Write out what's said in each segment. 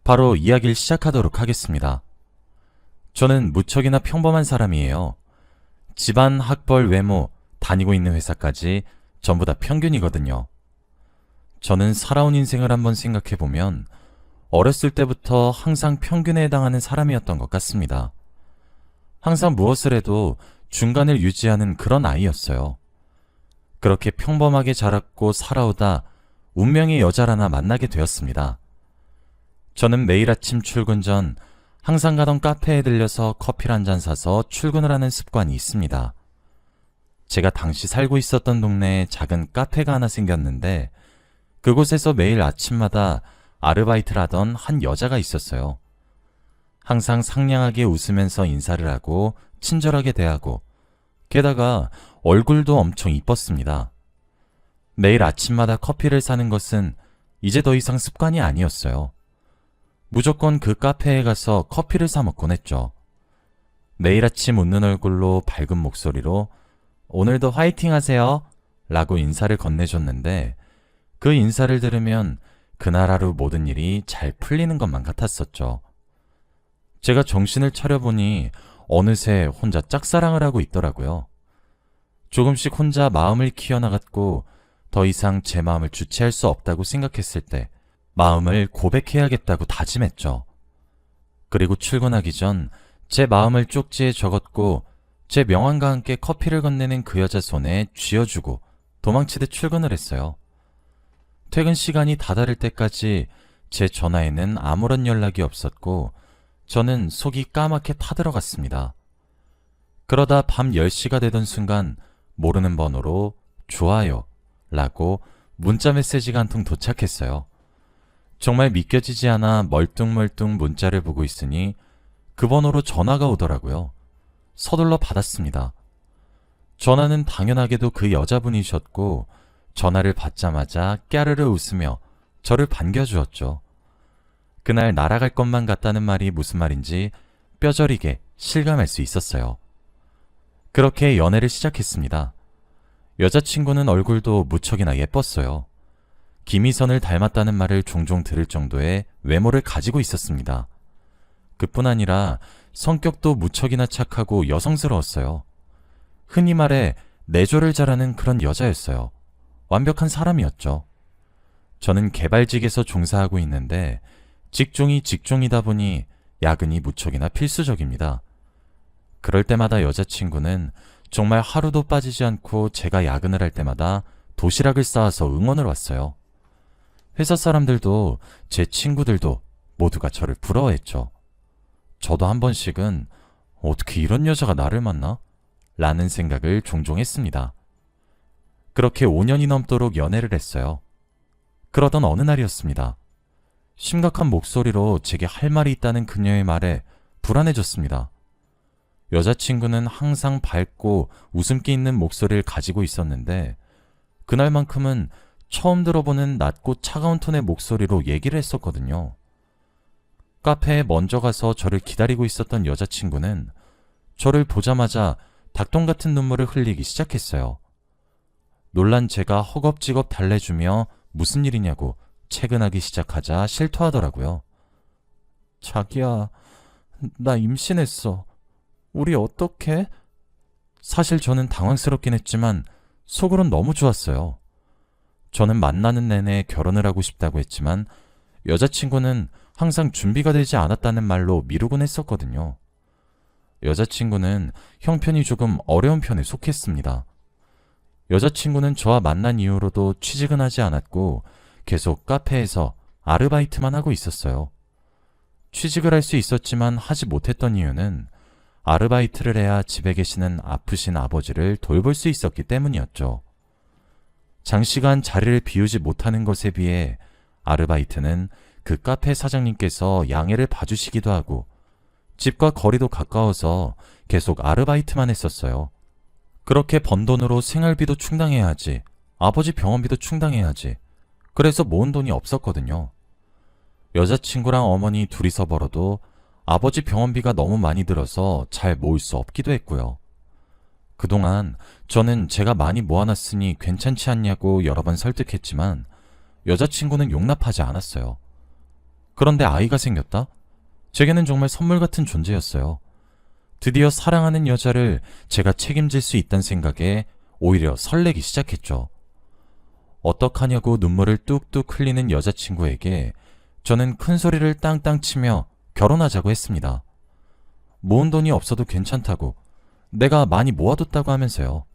바로 이야기를 시작하도록 하겠습니다. 저는 무척이나 평범한 사람이에요. 집안, 학벌, 외모, 다니고 있는 회사까지 전부 다 평균이거든요. 저는 살아온 인생을 한번 생각해보면 어렸을 때부터 항상 평균에 해당하는 사람이었던 것 같습니다. 항상 무엇을 해도 중간을 유지하는 그런 아이였어요. 그렇게 평범하게 자랐고 살아오다 운명의 여자를 하나 만나게 되었습니다. 저는 매일 아침 출근 전 항상 가던 카페에 들려서 커피를 한 잔 사서 출근을 하는 습관이 있습니다. 제가 당시 살고 있었던 동네에 작은 카페가 하나 생겼는데 그곳에서 매일 아침마다 아르바이트를 하던 한 여자가 있었어요. 항상 상냥하게 웃으면서 인사를 하고 친절하게 대하고 게다가 얼굴도 엄청 이뻤습니다. 매일 아침마다 커피를 사는 것은 이제 더 이상 습관이 아니었어요. 무조건 그 카페에 가서 커피를 사 먹곤 했죠. 매일 아침 웃는 얼굴로 밝은 목소리로 오늘도 화이팅 하세요 라고 인사를 건네줬는데 그 인사를 들으면 그날 하루 모든 일이 잘 풀리는 것만 같았었죠. 제가 정신을 차려보니 어느새 혼자 짝사랑을 하고 있더라고요. 조금씩 혼자 마음을 키워나갔고 더 이상 제 마음을 주체할 수 없다고 생각했을 때 마음을 고백해야겠다고 다짐했죠. 그리고 출근하기 전 제 마음을 쪽지에 적었고 제 명함과 함께 커피를 건네는 그 여자 손에 쥐어주고 도망치듯 출근을 했어요. 퇴근 시간이 다다를 때까지 제 전화에는 아무런 연락이 없었고 저는 속이 까맣게 타들어갔습니다. 그러다 밤 10시가 되던 순간 모르는 번호로 좋아요 라고 문자 메시지가 한 통 도착했어요. 정말 믿겨지지 않아 멀뚱멀뚱 문자를 보고 있으니 그 번호로 전화가 오더라고요. 서둘러 받았습니다. 전화는 당연하게도 그 여자분이셨고 전화를 받자마자 깨르르 웃으며 저를 반겨주었죠. 그날 날아갈 것만 같다는 말이 무슨 말인지 뼈저리게 실감할 수 있었어요. 그렇게 연애를 시작했습니다. 여자친구는 얼굴도 무척이나 예뻤어요. 김희선을 닮았다는 말을 종종 들을 정도의 외모를 가지고 있었습니다. 그뿐 아니라 성격도 무척이나 착하고 여성스러웠어요. 흔히 말해 내조를 잘하는 그런 여자였어요. 완벽한 사람이었죠. 저는 개발직에서 종사하고 있는데 직종이 직종이다 보니 야근이 무척이나 필수적입니다. 그럴 때마다 여자친구는 정말 하루도 빠지지 않고 제가 야근을 할 때마다 도시락을 싸와서 응원을 왔어요. 회사 사람들도 제 친구들도 모두가 저를 부러워했죠. 저도 한 번씩은 어떻게 이런 여자가 나를 만나? 라는 생각을 종종 했습니다. 그렇게 5년이 넘도록 연애를 했어요. 그러던 어느 날이었습니다. 심각한 목소리로 제게 할 말이 있다는 그녀의 말에 불안해졌습니다. 여자친구는 항상 밝고 웃음기 있는 목소리를 가지고 있었는데 그날만큼은 처음 들어보는 낮고 차가운 톤의 목소리로 얘기를 했었거든요. 카페에 먼저 가서 저를 기다리고 있었던 여자친구는 저를 보자마자 닭똥 같은 눈물을 흘리기 시작했어요. 놀란 제가 허겁지겁 달래주며 무슨 일이냐고 채근하기 시작하자 실토하더라고요. 자기야, 나 임신했어. 우리 어떡해? 사실 저는 당황스럽긴 했지만 속으론 너무 좋았어요. 저는 만나는 내내 결혼을 하고 싶다고 했지만 여자친구는 항상 준비가 되지 않았다는 말로 미루곤 했었거든요. 여자친구는 형편이 조금 어려운 편에 속했습니다. 여자친구는 저와 만난 이후로도 취직은 하지 않았고 계속 카페에서 아르바이트만 하고 있었어요. 취직을 할 수 있었지만 하지 못했던 이유는 아르바이트를 해야 집에 계시는 아프신 아버지를 돌볼 수 있었기 때문이었죠. 장시간 자리를 비우지 못하는 것에 비해 아르바이트는 그 카페 사장님께서 양해를 봐주시기도 하고 집과 거리도 가까워서 계속 아르바이트만 했었어요. 그렇게 번 돈으로 생활비도 충당해야 하지, 아버지 병원비도 충당해야 하지. 그래서 모은 돈이 없었거든요. 여자친구랑 어머니 둘이서 벌어도 아버지 병원비가 너무 많이 들어서 잘 모을 수 없기도 했고요. 그동안 저는 제가 많이 모아놨으니 괜찮지 않냐고 여러 번 설득했지만 여자친구는 용납하지 않았어요. 그런데 아이가 생겼다? 제게는 정말 선물 같은 존재였어요. 드디어 사랑하는 여자를 제가 책임질 수 있다는 생각에 오히려 설레기 시작했죠. 어떡하냐고 눈물을 뚝뚝 흘리는 여자친구에게 저는 큰 소리를 땅땅 치며 결혼하자고 했습니다. 모은 돈이 없어도 괜찮다고, 내가 많이 모아뒀다고 하면서요.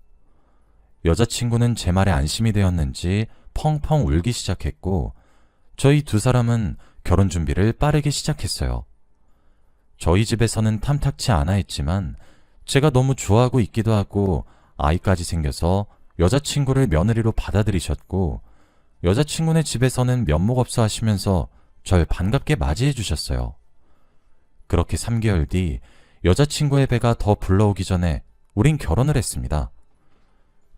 여자친구는 제 말에 안심이 되었는지 펑펑 울기 시작했고, 저희 두 사람은 결혼 준비를 빠르게 시작했어요. 저희 집에서는 탐탁치 않아 했지만 제가 너무 좋아하고 있기도 하고 아이까지 생겨서 여자친구를 며느리로 받아들이셨고, 여자친구네 집에서는 면목 없어 하시면서 절 반갑게 맞이해 주셨어요. 그렇게 3개월 뒤 여자친구의 배가 더 불러오기 전에 우린 결혼을 했습니다.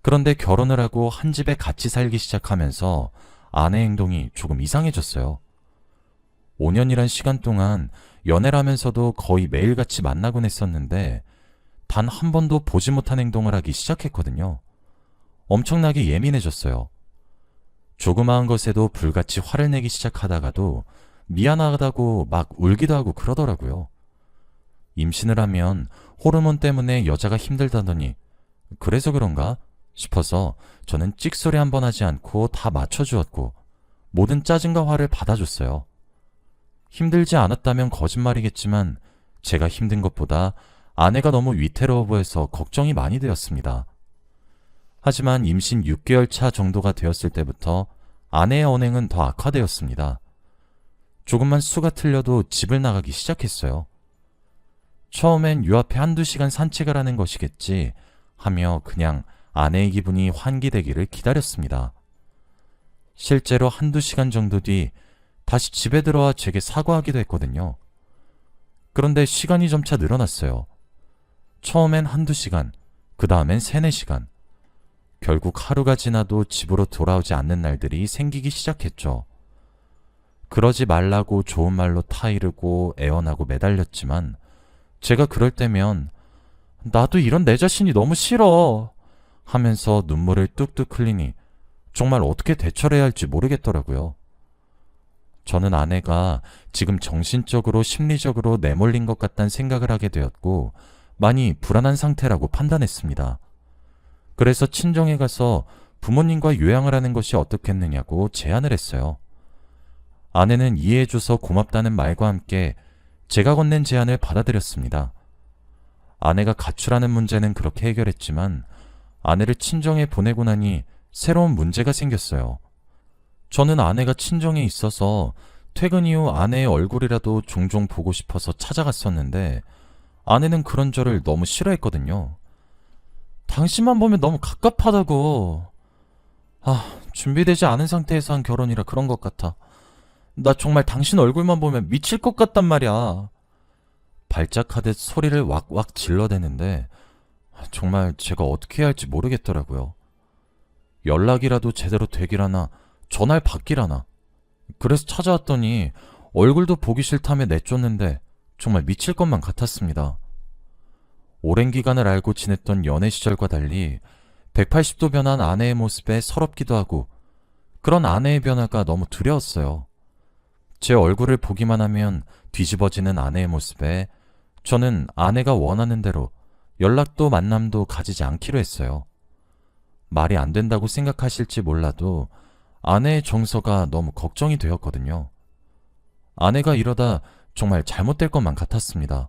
그런데 결혼을 하고 한 집에 같이 살기 시작하면서 아내 행동이 조금 이상해졌어요. 5년이란 시간 동안 연애를 하면서도 거의 매일같이 만나곤 했었는데 단 한 번도 보지 못한 행동을 하기 시작했거든요. 엄청나게 예민해졌어요. 조그마한 것에도 불같이 화를 내기 시작하다가도 미안하다고 막 울기도 하고 그러더라고요. 임신을 하면 호르몬 때문에 여자가 힘들다더니 그래서 그런가 싶어서 저는 찍소리 한 번 하지 않고 다 맞춰주었고 모든 짜증과 화를 받아줬어요. 힘들지 않았다면 거짓말이겠지만 제가 힘든 것보다 아내가 너무 위태로워 보여서 걱정이 많이 되었습니다. 하지만 임신 6개월 차 정도가 되었을 때부터 아내의 언행은 더 악화되었습니다. 조금만 수가 틀려도 집을 나가기 시작했어요. 처음엔 요 앞에 한두 시간 산책을 하는 것이겠지 하며 그냥 아내의 기분이 환기되기를 기다렸습니다. 실제로 한두 시간 정도 뒤 다시 집에 들어와 제게 사과하기도 했거든요. 그런데 시간이 점차 늘어났어요. 처음엔 한두 시간, 그 다음엔 3-4시간. 결국 하루가 지나도 집으로 돌아오지 않는 날들이 생기기 시작했죠. 그러지 말라고 좋은 말로 타이르고 애원하고 매달렸지만 제가 그럴 때면 나도 이런 내 자신이 너무 싫어 하면서 눈물을 뚝뚝 흘리니 정말 어떻게 대처를 해야 할지 모르겠더라고요. 저는 아내가 지금 정신적으로 심리적으로 내몰린 것 같다는 생각을 하게 되었고 많이 불안한 상태라고 판단했습니다. 그래서 친정에 가서 부모님과 요양을 하는 것이 어떻겠느냐고 제안을 했어요. 아내는 이해해줘서 고맙다는 말과 함께 제가 건넨 제안을 받아들였습니다. 아내가 가출하는 문제는 그렇게 해결했지만 아내를 친정에 보내고 나니 새로운 문제가 생겼어요. 저는 아내가 친정에 있어서 퇴근 이후 아내의 얼굴이라도 종종 보고 싶어서 찾아갔었는데 아내는 그런 저를 너무 싫어했거든요. 당신만 보면 너무 갑갑하다고. 준비되지 않은 상태에서 한 결혼이라 그런 것 같아. 나 정말 당신 얼굴만 보면 미칠 것 같단 말이야. 발작하듯 소리를 왁왁 질러대는데 정말 제가 어떻게 해야 할지 모르겠더라고요. 연락이라도 제대로 되기라나 전화를 받기라나. 그래서 찾아왔더니 얼굴도 보기 싫다며 내쫓는데 정말 미칠 것만 같았습니다. 오랜 기간을 알고 지냈던 연애 시절과 달리 180도 변한 아내의 모습에 서럽기도 하고 그런 아내의 변화가 너무 두려웠어요. 제 얼굴을 보기만 하면 뒤집어지는 아내의 모습에 저는 아내가 원하는 대로 연락도 만남도 가지지 않기로 했어요. 말이 안 된다고 생각하실지 몰라도 아내의 정서가 너무 걱정이 되었거든요. 아내가 이러다 정말 잘못될 것만 같았습니다.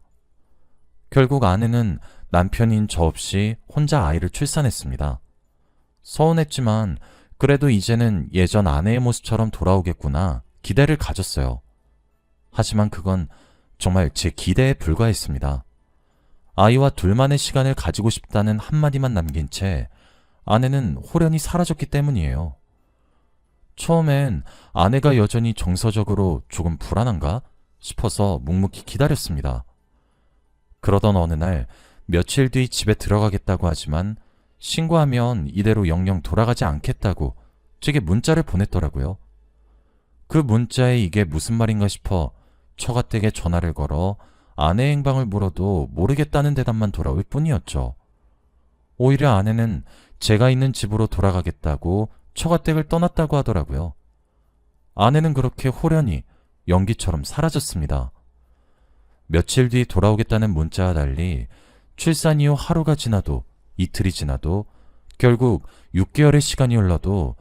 결국 아내는 남편인 저 없이 혼자 아이를 출산했습니다. 서운했지만 그래도 이제는 예전 아내의 모습처럼 돌아오겠구나 기대를 가졌어요. 하지만 그건 정말 제 기대에 불과했습니다. 아이와 둘만의 시간을 가지고 싶다는 한마디만 남긴 채 아내는 호련히 사라졌기 때문이에요. 처음엔 아내가 여전히 정서적으로 조금 불안한가 싶어서 묵묵히 기다렸습니다. 그러던 어느 날 며칠 뒤 집에 들어가겠다고 하지만 신고하면 이대로 영영 돌아가지 않겠다고 제게 문자를 보냈더라고요. 그 문자에 이게 무슨 말인가 싶어 처가댁에 전화를 걸어 아내의 행방을 물어도 모르겠다는 대답만 돌아올 뿐이었죠. 오히려 아내는 제가 있는 집으로 돌아가겠다고 처가댁을 떠났다고 하더라고요. 아내는 그렇게 호련히 연기처럼 사라졌습니다. 며칠 뒤 돌아오겠다는 문자와 달리 출산 이후 하루가 지나도 이틀이 지나도 결국 6개월의 시간이 흘러도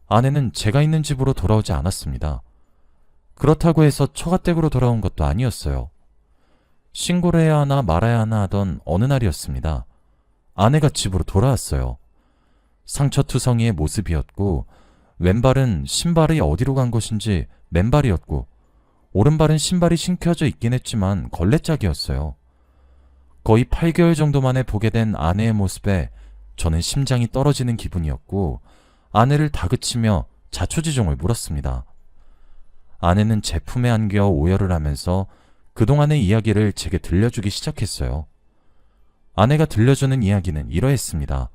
아내는 제가 있는 집으로 돌아오지 않았습니다. 그렇다고 해서 처가댁으로 돌아온 것도 아니었어요. 신고를 해야 하나 말아야 하나 하던 어느 날이었습니다. 아내가 집으로 돌아왔어요. 상처투성이의 모습이었고 왼발은 신발이 어디로 간 것인지 맨발이었고 오른발은 신발이 신겨져 있긴 했지만 걸레짝이었어요. 거의 8개월 정도 만에 보게 된 아내의 모습에 저는 심장이 떨어지는 기분이었고 아내를 다그치며 자초지종을 물었습니다. 아내는 제 품에 안겨 오열을 하면서 그동안의 이야기를 제게 들려주기 시작했어요. 아내가 들려주는 이야기는 이러했습니다.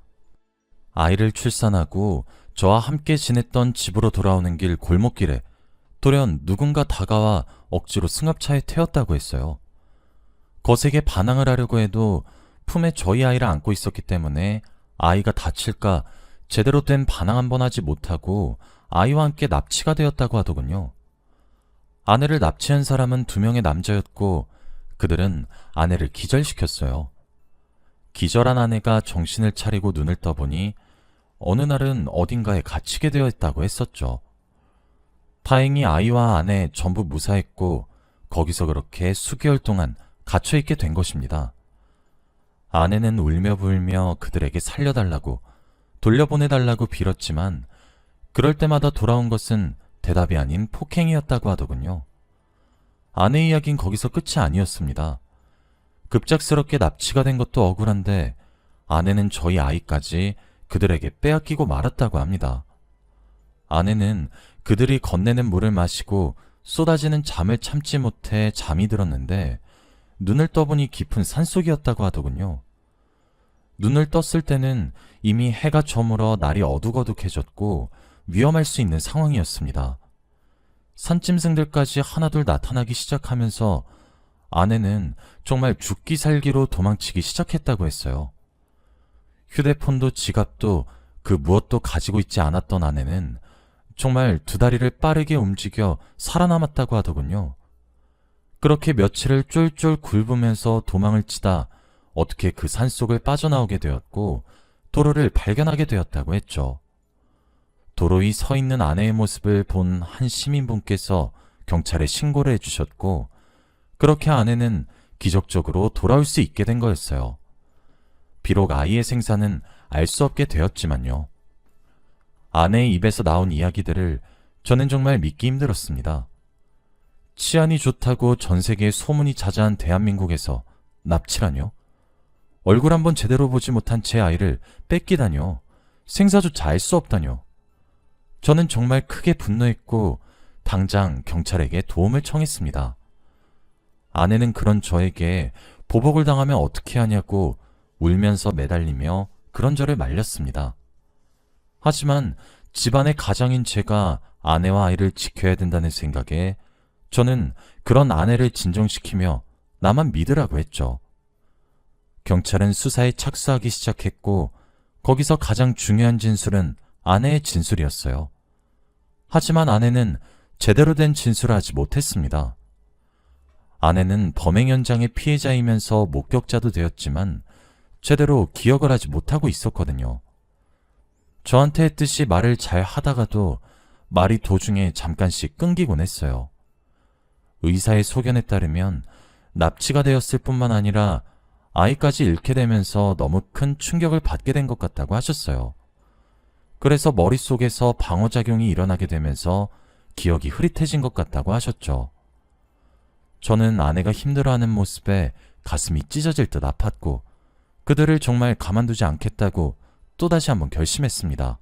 아이를 출산하고 저와 함께 지냈던 집으로 돌아오는 길 골목길에 돌연 누군가 다가와 억지로 승합차에 태웠다고 했어요. 거세게 반항을 하려고 해도 품에 저희 아이를 안고 있었기 때문에 아이가 다칠까 제대로 된 반항 한번 하지 못하고 아이와 함께 납치가 되었다고 하더군요. 아내를 납치한 사람은 2명의 남자였고 그들은 아내를 기절시켰어요. 기절한 아내가 정신을 차리고 눈을 떠보니 어느 날은 어딘가에 갇히게 되어 있다고 했었죠. 다행히 아이와 아내 전부 무사했고 거기서 그렇게 수개월 동안 갇혀있게 된 것입니다. 아내는 울며 불며 그들에게 살려달라고 돌려보내달라고 빌었지만 그럴 때마다 돌아온 것은 대답이 아닌 폭행이었다고 하더군요. 아내 이야기는 거기서 끝이 아니었습니다. 급작스럽게 납치가 된 것도 억울한데 아내는 저희 아이까지 그들에게 빼앗기고 말았다고 합니다. 아내는 그들이 건네는 물을 마시고 쏟아지는 잠을 참지 못해 잠이 들었는데 눈을 떠보니 깊은 산속이었다고 하더군요. 눈을 떴을 때는 이미 해가 저물어 날이 어둑어둑해졌고 위험할 수 있는 상황이었습니다. 산짐승들까지 하나둘 나타나기 시작하면서 아내는 정말 죽기 살기로 도망치기 시작했다고 했어요. 휴대폰도 지갑도 그 무엇도 가지고 있지 않았던 아내는 정말 2다리를 빠르게 움직여 살아남았다고 하더군요. 그렇게 며칠을 쫄쫄 굴으면서 도망을 치다 어떻게 그 산속을 빠져나오게 되었고 도로를 발견하게 되었다고 했죠. 도로 위 서 있는 아내의 모습을 본 한 시민분께서 경찰에 신고를 해주셨고 그렇게 아내는 기적적으로 돌아올 수 있게 된 거였어요. 비록 아이의 생사는 알 수 없게 되었지만요. 아내의 입에서 나온 이야기들을 저는 정말 믿기 힘들었습니다. 치안이 좋다고 전 세계에 소문이 자자한 대한민국에서 납치라뇨? 얼굴 한번 제대로 보지 못한 제 아이를 뺏기다뇨? 생사조차 알 수 없다뇨? 저는 정말 크게 분노했고 당장 경찰에게 도움을 청했습니다. 아내는 그런 저에게 보복을 당하면 어떻게 하냐고 울면서 매달리며 그런 저를 말렸습니다. 하지만 집안의 가장인 제가 아내와 아이를 지켜야 된다는 생각에 저는 그런 아내를 진정시키며 나만 믿으라고 했죠. 경찰은 수사에 착수하기 시작했고 거기서 가장 중요한 진술은 아내의 진술이었어요. 하지만 아내는 제대로 된 진술을 하지 못했습니다. 아내는 범행 현장의 피해자이면서 목격자도 되었지만 제대로 기억을 하지 못하고 있었거든요. 저한테 했듯이 말을 잘 하다가도 말이 도중에 잠깐씩 끊기곤 했어요. 의사의 소견에 따르면 납치가 되었을 뿐만 아니라 아이까지 잃게 되면서 너무 큰 충격을 받게 된 것 같다고 하셨어요. 그래서 머릿속에서 방어작용이 일어나게 되면서 기억이 흐릿해진 것 같다고 하셨죠. 저는 아내가 힘들어하는 모습에 가슴이 찢어질 듯 아팠고 그들을 정말 가만두지 않겠다고 또다시 한번 결심했습니다.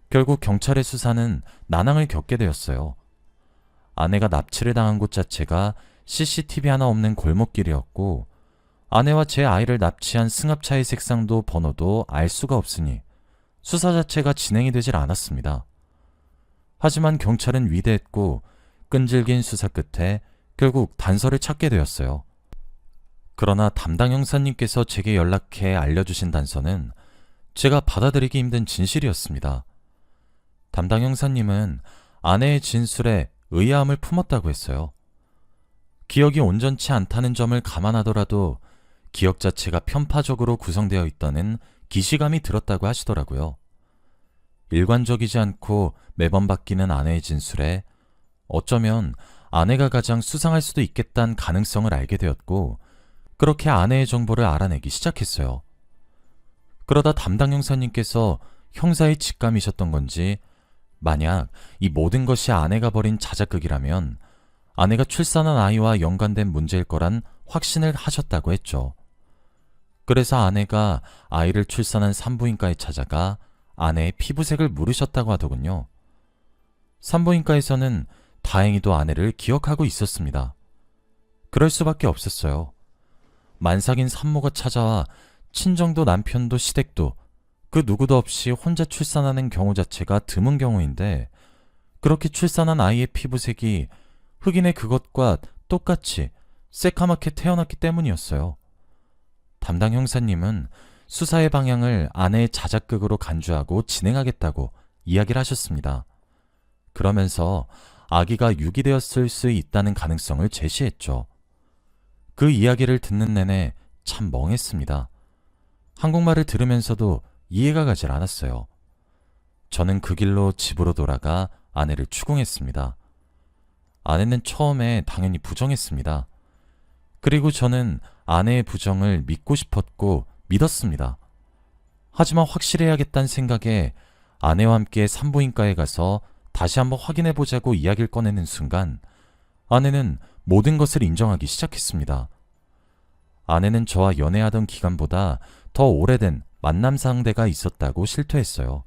결국 경찰의 수사는 난항을 겪게 되었어요. 아내가 납치를 당한 곳 자체가 CCTV 하나 없는 골목길이었고 아내와 제 아이를 납치한 승합차의 색상도 번호도 알 수가 없으니 수사 자체가 진행이 되질 않았습니다. 하지만 경찰은 위대했고 끈질긴 수사 끝에 결국 단서를 찾게 되었어요. 그러나 담당 형사님께서 제게 연락해 알려주신 단서는 제가 받아들이기 힘든 진실이었습니다. 담당 형사님은 아내의 진술에 의아함을 품었다고 했어요. 기억이 온전치 않다는 점을 감안하더라도 기억 자체가 편파적으로 구성되어 있다는 기시감이 들었다고 하시더라고요. 일관적이지 않고 매번 바뀌는 아내의 진술에 어쩌면 아내가 가장 수상할 수도 있겠다는 가능성을 알게 되었고, 그렇게 아내의 정보를 알아내기 시작했어요. 그러다 담당 형사님께서 형사의 직감이셨던 건지, 만약 이 모든 것이 아내가 벌인 자작극이라면 아내가 출산한 아이와 연관된 문제일 거란 확신을 하셨다고 했죠. 그래서 아내가 아이를 출산한 산부인과에 찾아가 아내의 피부색을 물으셨다고 하더군요. 산부인과에서는 다행히도 아내를 기억하고 있었습니다. 그럴 수밖에 없었어요. 만삭인 산모가 찾아와 친정도 남편도 시댁도 그 누구도 없이 혼자 출산하는 경우 자체가 드문 경우인데, 그렇게 출산한 아이의 피부색이 흑인의 그것과 똑같이 새카맣게 태어났기 때문이었어요. 담당 형사님은 수사의 방향을 아내의 자작극으로 간주하고 진행하겠다고 이야기를 하셨습니다. 그러면서 아기가 유기되었을 수 있다는 가능성을 제시했죠. 그 이야기를 듣는 내내 참 멍했습니다. 한국말을 들으면서도 이해가 가질 않았어요. 저는 그 길로 집으로 돌아가 아내를 추궁했습니다. 아내는 처음에 당연히 부정했습니다. 그리고 저는 아내의 부정을 믿고 싶었고 믿었습니다. 하지만 확실해야겠다는 생각에 아내와 함께 산부인과에 가서 다시 한번 확인해보자고 이야기를 꺼내는 순간 아내는 모든 것을 인정하기 시작했습니다. 아내는 저와 연애하던 기간보다 더 오래된 만남 상대가 있었다고 실토했어요.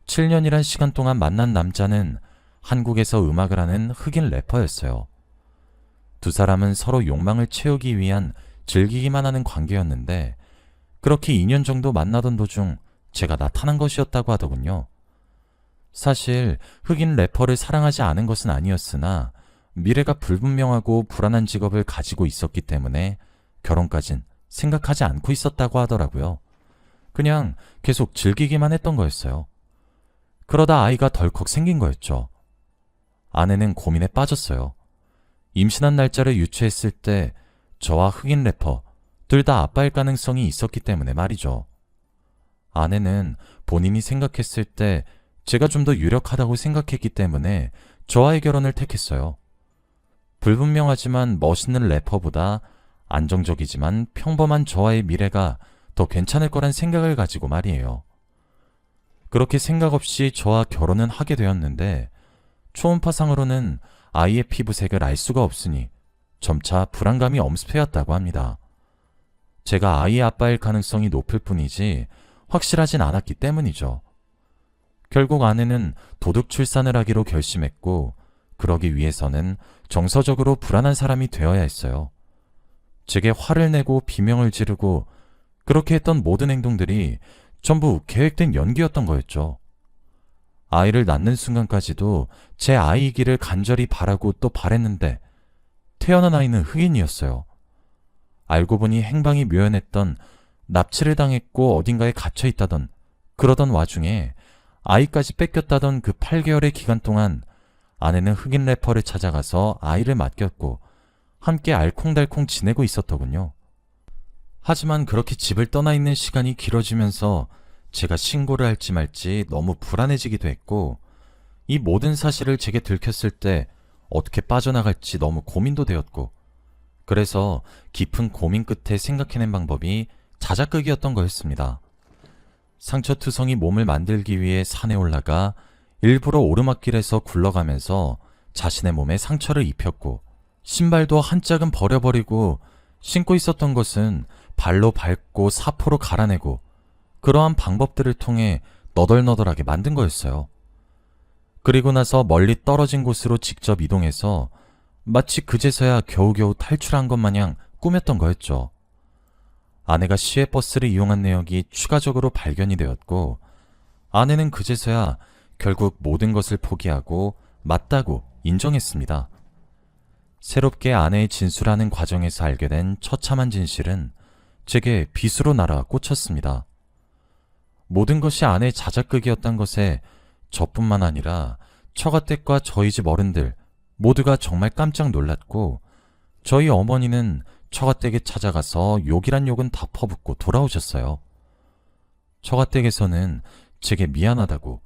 7년이란 시간 동안 만난 남자는 한국에서 음악을 하는 흑인 래퍼였어요. 두 사람은 서로 욕망을 채우기 위한 즐기기만 하는 관계였는데, 그렇게 2년 정도 만나던 도중 제가 나타난 것이었다고 하더군요. 사실 흑인 래퍼를 사랑하지 않은 것은 아니었으나 미래가 불분명하고 불안한 직업을 가지고 있었기 때문에 결혼까진 생각하지 않고 있었다고 하더라고요. 그냥 계속 즐기기만 했던 거였어요. 그러다 아이가 덜컥 생긴 거였죠. 아내는 고민에 빠졌어요. 임신한 날짜를 유추했을 때 저와 흑인 래퍼 둘 다 아빠일 가능성이 있었기 때문에 말이죠. 아내는 본인이 생각했을 때 제가 좀 더 유력하다고 생각했기 때문에 저와의 결혼을 택했어요. 불분명하지만 멋있는 래퍼보다 안정적이지만 평범한 저와의 미래가 더 괜찮을 거란 생각을 가지고 말이에요. 그렇게 생각 없이 저와 결혼은 하게 되었는데, 초음파상으로는 아이의 피부색을 알 수가 없으니 점차 불안감이 엄습해왔다고 합니다. 제가 아이의 아빠일 가능성이 높을 뿐이지 확실하진 않았기 때문이죠. 결국 아내는 도둑 출산을 하기로 결심했고, 그러기 위해서는 정서적으로 불안한 사람이 되어야 했어요. 제게 화를 내고 비명을 지르고 그렇게 했던 모든 행동들이 전부 계획된 연기였던 거였죠. 아이를 낳는 순간까지도 제 아이이기를 간절히 바라고 또 바랬는데 태어난 아이는 흑인이었어요. 알고 보니 행방이 묘연했던, 납치를 당했고 어딘가에 갇혀있다던, 그러던 와중에 아이까지 뺏겼다던 그 8개월의 기간 동안 아내는 흑인 래퍼를 찾아가서 아이를 맡겼고 함께 알콩달콩 지내고 있었더군요. 하지만 그렇게 집을 떠나 있는 시간이 길어지면서 제가 신고를 할지 말지 너무 불안해지기도 했고, 이 모든 사실을 제게 들켰을 때 어떻게 빠져나갈지 너무 고민도 되었고, 그래서 깊은 고민 끝에 생각해낸 방법이 자작극이었던 거였습니다. 상처투성이 몸을 만들기 위해 산에 올라가 일부러 오르막길에서 굴러가면서 자신의 몸에 상처를 입혔고, 신발도 한 짝은 버려버리고 신고 있었던 것은 발로 밟고 사포로 갈아내고, 그러한 방법들을 통해 너덜너덜하게 만든 거였어요. 그리고 나서 멀리 떨어진 곳으로 직접 이동해서 마치 그제서야 겨우겨우 탈출한 것 마냥 꾸몄던 거였죠. 아내가 시외버스를 이용한 내역이 추가적으로 발견이 되었고, 아내는 그제서야 결국 모든 것을 포기하고 맞다고 인정했습니다. 새롭게 아내의 진술하는 과정에서 알게 된 처참한 진실은 제게 빗으로 날아 꽂혔습니다. 모든 것이 아내의 자작극이었던 것에 저뿐만 아니라 처가댁과 저희 집 어른들 모두가 정말 깜짝 놀랐고 저희 어머니는 처가댁에 찾아가서 욕이란 욕은 다 퍼붓고 돌아오셨어요. 처가댁에서는 제게 미안하다고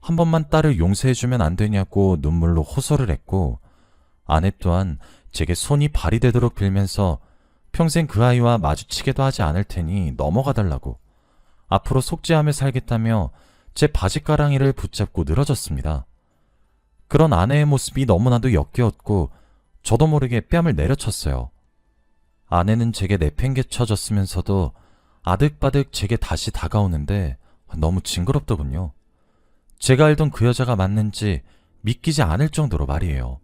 한 번만 딸을 용서해주면 안 되냐고 눈물로 호소를 했고 아내 또한 제게 손이 발이 되도록 빌면서 평생 그 아이와 마주치게도 하지 않을 테니 넘어가 달라고 앞으로 속죄하며 살겠다며 제 바지가랑이를 붙잡고 늘어졌습니다. 그런 아내의 모습이 너무나도 역겨웠고 저도 모르게 뺨을 내려쳤어요. 아내는 제게 내팽개쳐졌으면서도 아득바득 제게 다시 다가오는데 너무 징그럽더군요. 제가 알던 그 여자가 맞는지 믿기지 않을 정도로 말이에요.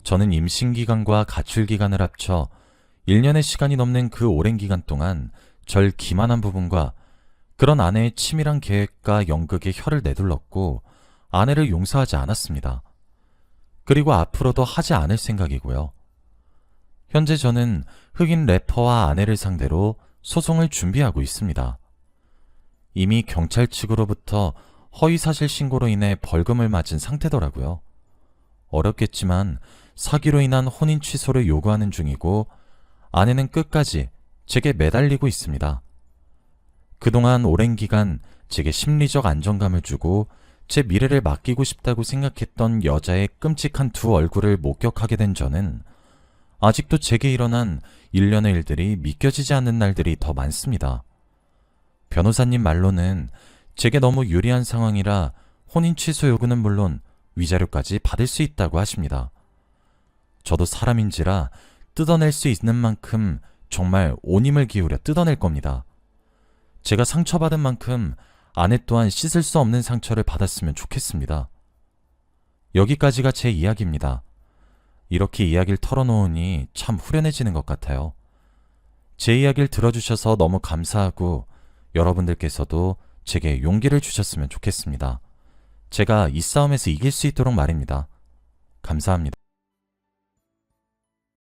저는 임신기간과 가출기간을 합쳐 1년의 시간이 넘는 그 오랜 기간 동안 절 기만한 부분과 그런 아내의 치밀한 계획과 연극에 혀를 내둘렀고 아내를 용서하지 않았습니다. 그리고 앞으로도 하지 않을 생각이고요. 현재 저는 흑인 래퍼와 아내를 상대로 소송을 준비하고 있습니다. 이미 경찰 측으로부터 허위사실 신고로 인해 벌금을 맞은 상태더라고요. 어렵겠지만 사기로 인한 혼인 취소를 요구하는 중이고 아내는 끝까지 제게 매달리고 있습니다. 그동안 오랜 기간 제게 심리적 안정감을 주고 제 미래를 맡기고 싶다고 생각했던 여자의 끔찍한 두 얼굴을 목격하게 된 저는 아직도 제게 일어난 일련의 일들이 믿겨지지 않는 날들이 더 많습니다. 변호사님 말로는 제게 너무 유리한 상황이라 혼인 취소 요구는 물론 위자료까지 받을 수 있다고 하십니다. 저도 사람인지라 뜯어낼 수 있는 만큼 정말 온 힘을 기울여 뜯어낼 겁니다. 제가 상처받은 만큼 아내 또한 씻을 수 없는 상처를 받았으면 좋겠습니다. 여기까지가 제 이야기입니다. 이렇게 이야기를 털어놓으니 참 후련해지는 것 같아요. 제 이야기를 들어주셔서 너무 감사하고 여러분들께서도 제게 용기를 주셨으면 좋겠습니다. 제가 이 싸움에서 이길 수 있도록 말입니다. 감사합니다.